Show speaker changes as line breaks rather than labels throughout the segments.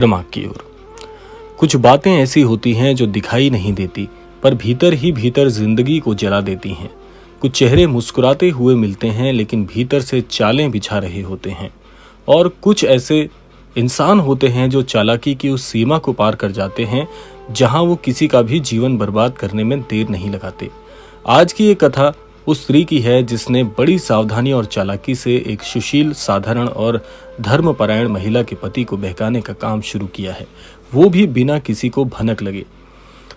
दिमाग की ओर। कुछ बातें ऐसी होती हैं जो दिखाई नहीं देती पर भीतर ही भीतर जिंदगी को जला देती हैं। कुछ चेहरे मुस्कुराते हुए मिलते हैं लेकिन भीतर से चालें बिछा रहे होते हैं। और कुछ ऐसे इंसान होते हैं जो चालाकी की उस सीमा को पार कर जाते हैं जहां वो किसी का भी जीवन बर्बाद करने में देर नहीं लगाते। आज की ये कथा उस स्त्री की है जिसने बड़ी सावधानी और चालाकी से एक सुशील, साधारण और धर्मपरायण महिला के पति को बहकाने का काम शुरू किया है, वो भी बिना किसी को भनक लगे।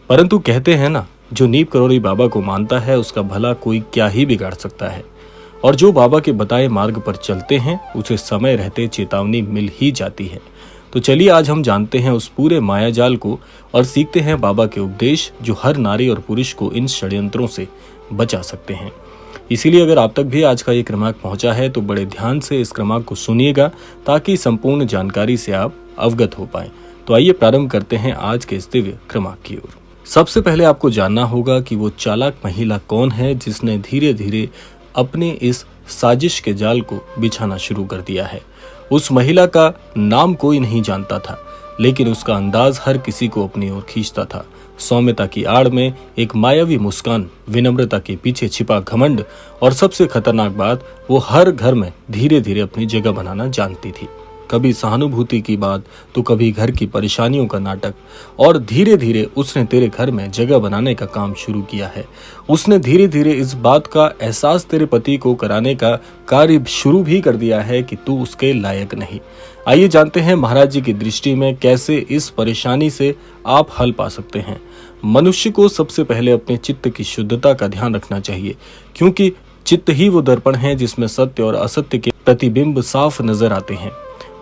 परंतु कहते हैं ना, जो नीम करोड़ी बाबा को मानता है उसका भला कोई क्या ही बिगाड़ सकता है। और जो बाबा के बताए मार्ग पर चलते हैं उसे समय रहते चेतावनी मिल ही जाती है। तो चलिए आज हम जानते हैं उस पूरे मायाजाल को और सीखते हैं बाबा के उपदेश जो हर नारी और पुरुष को इन षड्यंत्रों से बचा सकते हैं। इसीलिए अगर आप तक भी आज का ये क्रमांक पहुंचा है तो बड़े ध्यान से इस क्रमांक को सुनिएगा ताकि संपूर्ण जानकारी से आप अवगत हो पाएं। तो आइए प्रारंभ करते हैं आज के इस दिव्य क्रमांक की ओर। सबसे पहले आपको जानना होगा कि वो चालाक महिला कौन है जिसने धीरे धीरे अपने इस साजिश के जाल को बिछाना शुरू कर दिया है। उस महिला का नाम कोई नहीं जानता था लेकिन उसका अंदाज हर किसी को अपनी ओर खींचता था। सौम्यता की आड़ में एक मायावी मुस्कान, विनम्रता के पीछे छिपा घमंड और सबसे खतरनाक बात, वो हर घर में धीरे धीरे अपनी जगह बनाना जानती थी। कभी सहानुभूति की बात तो कभी घर की परेशानियों का नाटक। और धीरे धीरे उसने तेरे घर में जगह बनाने का काम शुरू किया है। उसने धीरे धीरे इस बात का एहसास तेरे पति को कराने का कार्य शुरू भी कर दिया है कि तू उसके लायक नहीं। आइए जानते हैं महाराज जी की दृष्टि में कैसे इस परेशानी से आप हल पा सकते हैं। मनुष्य को सबसे पहले अपने चित्त की शुद्धता का ध्यान रखना चाहिए, क्योंकि चित्त ही वो दर्पण है जिसमें सत्य और असत्य के प्रतिबिंब साफ नजर आते हैं।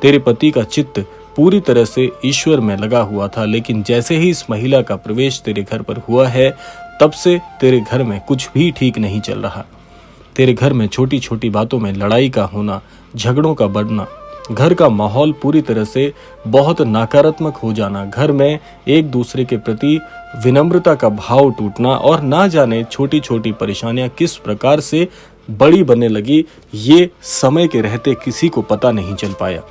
तेरे पति का चित्त पूरी तरह से ईश्वर में लगा हुआ था, लेकिन जैसे ही इस महिला का प्रवेश तेरे घर पर हुआ है तब से तेरे घर में कुछ भी ठीक नहीं चल रहा। तेरे घर में छोटी छोटी बातों में लड़ाई का होना, झगड़ों का बढ़ना, घर का माहौल पूरी तरह से बहुत नकारात्मक हो जाना, घर में एक दूसरे के प्रति विनम्रता का भाव टूटना और ना जाने छोटी छोटी परेशानियां किस प्रकार से बड़ी बनने लगी, ये समय के रहते किसी को पता नहीं चल पाया।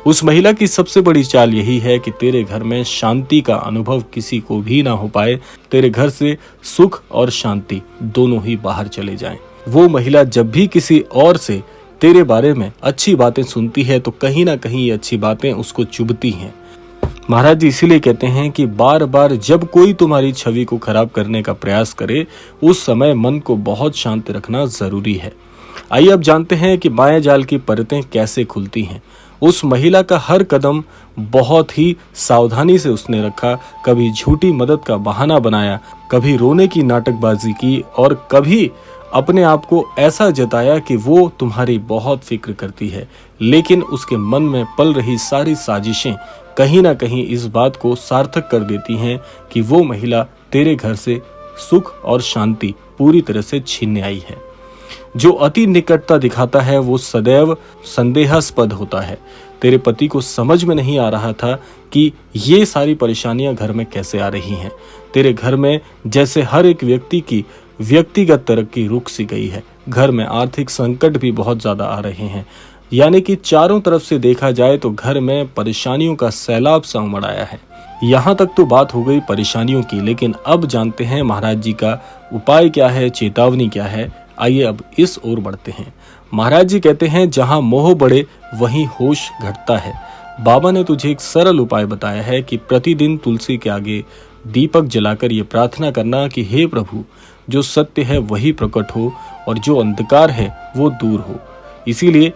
उस महिला की सबसे बड़ी चाल यही है कि तेरे घर में शांति का अनुभव किसी को भी ना हो पाए, तेरे घर से सुख और शांति दोनों ही बाहर चले जाएं। वो महिला जब भी किसी और से तेरे बारे में अच्छी बातें सुनती है तो कहीं ना कहीं ये अच्छी बातें उसको चुभती हैं। महाराज जी इसीलिए कहते हैं कि बार बार जब कोई तुम्हारी छवि को खराब करने का प्रयास करे उस समय मन को बहुत शांत रखना जरूरी है। आइए अब जानते हैं कि मायाजाल की परतें कैसे खुलती हैं। उस महिला का हर कदम बहुत ही सावधानी से उसने रखा। कभी झूठी मदद का बहाना बनाया, कभी रोने की नाटकबाजी की और कभी अपने आप को ऐसा जताया कि वो तुम्हारी बहुत फिक्र करती है। लेकिन उसके मन में पल रही सारी साजिशें कहीं ना कहीं इस बात को सार्थक कर देती हैं कि वो महिला तेरे घर से सुख और शांति पूरी तरह से छीनने आई है। जो अति निकटता दिखाता है वो सदैव संदेहास्पद होता है। तेरे पति को समझ में नहीं आ रहा था कि ये सारी परेशानियां घर में कैसे आ रही हैं। तेरे घर में जैसे हर एक व्यक्ति की व्यक्तिगत तरक्की रुक सी गई है। घर में आर्थिक संकट भी बहुत ज्यादा आ रहे हैं, यानी कि चारों तरफ से देखा जाए तो घर में परेशानियों का सैलाब सा उमड़ आया है। यहाँ तक तो बात हो गई परेशानियों की, लेकिन अब जानते हैं महाराज जी का उपाय क्या है, चेतावनी क्या है। आइए अब इस ओर बढ़ते हैं। महाराज जी कहते हैं जहाँ मोह बढ़े वहीं होश घटता है। बाबा ने तुझे एक सरल उपाय बताया है कि प्रतिदिन तुलसी के आगे दीपक जलाकर ये प्रार्थना करना कि हे प्रभु, जो सत्य है वही प्रकट हो और जो अंधकार है वो दूर हो। इसीलिए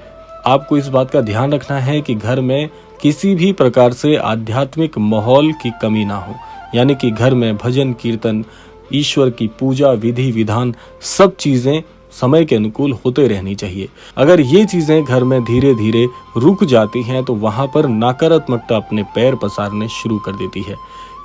आपको इस बात का ध्यान रखना है कि घर में किसी भी प्रकार से आध्यात्मिक माहौल की कमी ना हो, यानी कि घर में भजन कीर्तन, ईश्वर की पूजा, विधि विधान सब चीजें समय के अनुकूल होते रहनी चाहिए। अगर ये चीजें घर में धीरे धीरे रुक जाती हैं तो वहां पर नकारात्मकता अपने पैर पसारने शुरू कर देती है।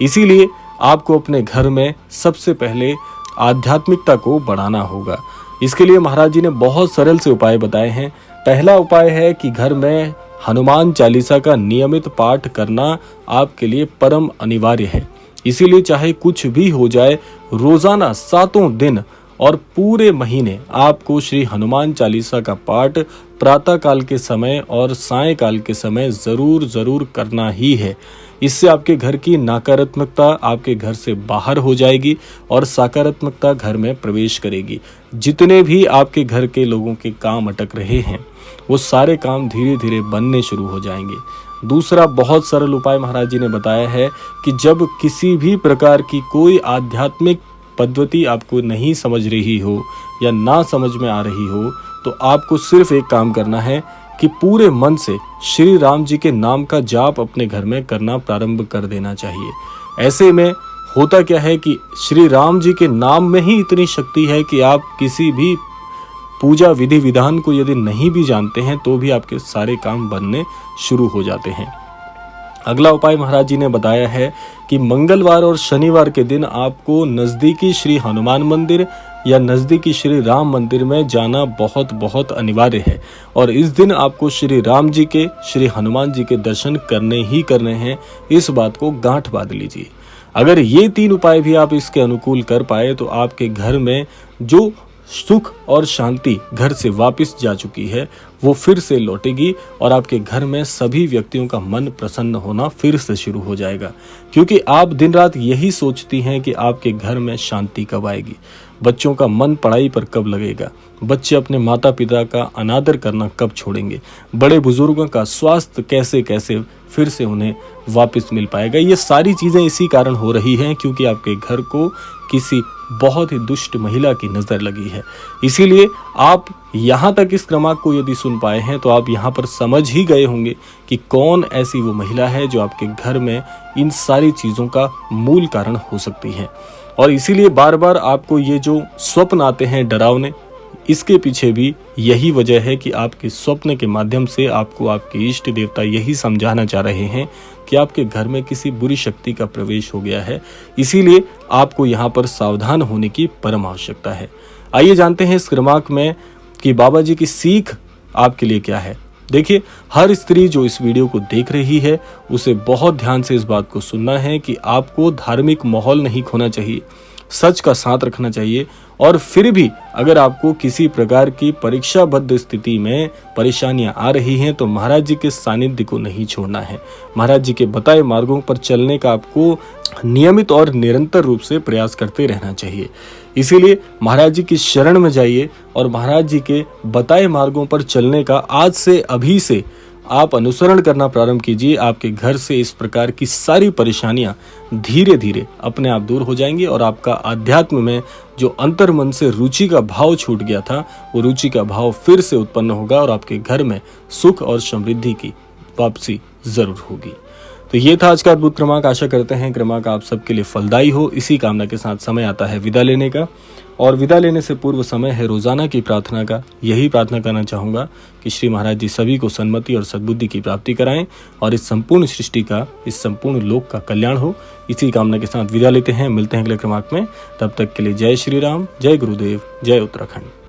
इसीलिए आपको अपने घर में सबसे पहले आध्यात्मिकता को बढ़ाना होगा। इसके लिए महाराज जी ने बहुत सरल से उपाय बताए हैं। पहला उपाय है कि घर में हनुमान चालीसा का नियमित पाठ करना आपके लिए परम अनिवार्य है। इसीलिए चाहे कुछ भी हो जाए, रोजाना 7 दिन और पूरे महीने आपको श्री हनुमान चालीसा का पाठ प्रातः काल के समय और सायंकाल के समय जरूर करना ही है। इससे आपके घर की नकारात्मकता आपके घर से बाहर हो जाएगी और सकारात्मकता घर में प्रवेश करेगी। जितने भी आपके घर के लोगों के काम अटक रहे हैं वो सारे काम धीरे धीरे बनने शुरू हो जाएंगे। दूसरा बहुत सरल उपाय महाराज जी ने बताया है कि जब किसी भी प्रकार की कोई आध्यात्मिक पद्धति आपको नहीं समझ रही हो या ना समझ में आ रही हो तो आपको सिर्फ एक काम करना है कि पूरे मन से श्री राम जी के नाम का जाप अपने घर में करना प्रारंभ कर देना चाहिए। ऐसे में होता क्या है कि श्री राम जी के नाम में ही इतनी शक्ति है कि आप किसी भी पूजा विधि विधान को यदि नहीं भी जानते हैं तो भी आपके सारे काम बनने शुरू हो जाते हैं। अगला उपाय महाराज जी ने बताया है कि मंगलवार और शनिवार के दिन आपको नजदीकी श्री हनुमान मंदिर या नजदीकी श्री राम मंदिर में जाना बहुत बहुत अनिवार्य है और इस दिन आपको श्री राम जी के श्री हनुमान जी के दर्शन करने ही करने हैं। इस बात को गांठ बांध लीजिए। अगर ये 3 उपाय भी आप इसके अनुकूल कर पाए तो आपके घर में जो सुख और शांति घर से वापस जा चुकी है वो फिर से लौटेगी और आपके घर में सभी व्यक्तियों का मन प्रसन्न होना फिर से शुरू हो जाएगा, क्योंकि आप दिन रात यही सोचती हैं कि आपके घर में शांति कब आएगी, बच्चों का मन पढ़ाई पर कब लगेगा, बच्चे अपने माता पिता का अनादर करना कब छोड़ेंगे, बड़े बुजुर्गों का स्वास्थ्य कैसे कैसे फिर से उन्हें वापस मिल पाएगा। ये सारी चीजें इसी कारण हो रही हैं क्योंकि आपके घर को किसी बहुत ही दुष्ट महिला की नजर लगी है। इसीलिए आप यहाँ तक इस क्रमांक को यदि सुन पाए हैं तो आप यहाँ पर समझ ही गए होंगे कि कौन ऐसी वो महिला है जो आपके घर में इन सारी चीजों का मूल कारण हो सकती है। और इसीलिए बार बार आपको ये जो स्वप्न आते हैं डरावने, इसके पीछे भी यही वजह है कि आपके स्वप्न के माध्यम से आपको आपके इष्ट देवता यही समझाना चाह रहे हैं कि आपके घर में किसी बुरी शक्ति का प्रवेश हो गया है। इसीलिए आपको यहाँ पर सावधान होने की परम आवश्यकता है। आइए जानते हैं इस क्रमांक में कि बाबा जी की सीख आपके लिए क्या है। देखिए, हर स्त्री जो इस वीडियो को देख रही है उसे बहुत ध्यान से इस बात को सुनना है कि आपको धार्मिक माहौल नहीं खोना चाहिए, सच का साथ रखना चाहिए। और फिर भी अगर आपको किसी प्रकार की परीक्षाबद्ध स्थिति में परेशानियां आ रही हैं तो महाराज जी के सानिध्य को नहीं छोड़ना है। महाराज जी के बताए मार्गों पर चलने का आपको नियमित और निरंतर रूप से प्रयास करते रहना चाहिए। इसीलिए महाराज जी की शरण में जाइए और महाराज जी के बताए मार्गों पर चलने का आज से अभी से आप अनुसरण करना प्रारंभ कीजिए। आपके घर से इस प्रकार की सारी परेशानियां धीरे धीरे अपने आप दूर हो जाएंगी और आपका अध्यात्म में जो अंतर मन से रुचि का भाव छूट गया था वो रुचि का भाव फिर से उत्पन्न होगा और आपके घर में सुख और समृद्धि की वापसी जरूर होगी। तो ये था आज का अद्भुत क्रमांक। आशा करते हैं क्रमांक आप सबके लिए फलदायी हो। इसी कामना के साथ समय आता है विदा लेने का, और विदा लेने से पूर्व समय है रोजाना की प्रार्थना का। यही प्रार्थना करना चाहूंगा कि श्री महाराज जी सभी को सन्मति और सद्बुद्धि की प्राप्ति कराएं और इस संपूर्ण सृष्टि का, इस संपूर्ण लोक का कल्याण हो। इसी कामना के साथ विदा लेते हैं। मिलते हैं अगले क्रमांक में। तब तक के लिए जय श्री राम, जय गुरुदेव, जय उत्तराखंड।